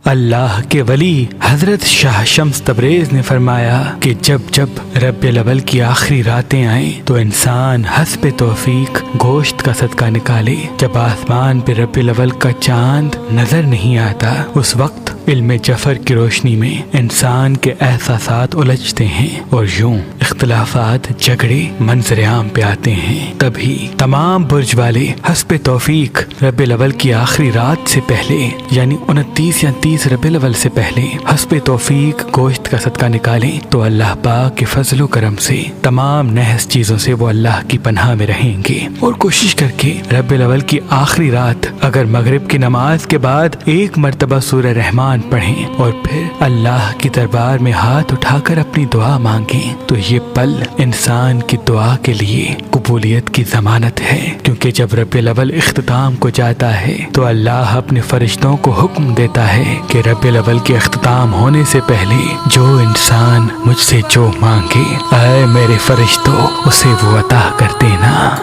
اللہ کے ولی حضرت شاہ شمس تبریز نے فرمایا کہ جب جب ربیع الاول کی آخری راتیں آئیں تو انسان حسب توفیق گوشت کا صدقہ نکالے۔ جب آسمان پہ ربیع الاول کا چاند نظر نہیں آتا اس وقت علم جعفر کی روشنی میں انسان کے احساسات الجھتے ہیں اور یوں اختلافات جھگڑے منظر عام پہ آتے ہیں۔ تبھی تمام برج والے حسب توفیق ربیع الاول کی آخری رات سے پہلے یعنی 29 یا 30 ربیع الاول سے پہلے حسب توفیق گوشت کا صدقہ نکالیں تو اللہ پاک کے فضل و کرم سے تمام نحس چیزوں سے وہ اللہ کی پناہ میں رہیں گے۔ اور کوشش کر کے ربیع الاول کی آخری رات اگر مغرب کی نماز کے بعد ایک مرتبہ سورہ رحمان پڑھیں اور پھر اللہ کی دربار میں ہاتھ اٹھا کر اپنی دعا مانگیں تو یہ پل انسان کی دعا کے لیے قبولیت کی ضمانت ہے، کیونکہ جب ربیع الاول اختتام کو جاتا ہے تو اللہ اپنے فرشتوں کو حکم دیتا ہے کہ ربیع الاول کے اختتام ہونے سے پہلے جو انسان مجھ سے جو مانگے اے میرے فرشتوں اسے وہ عطا کر دینا۔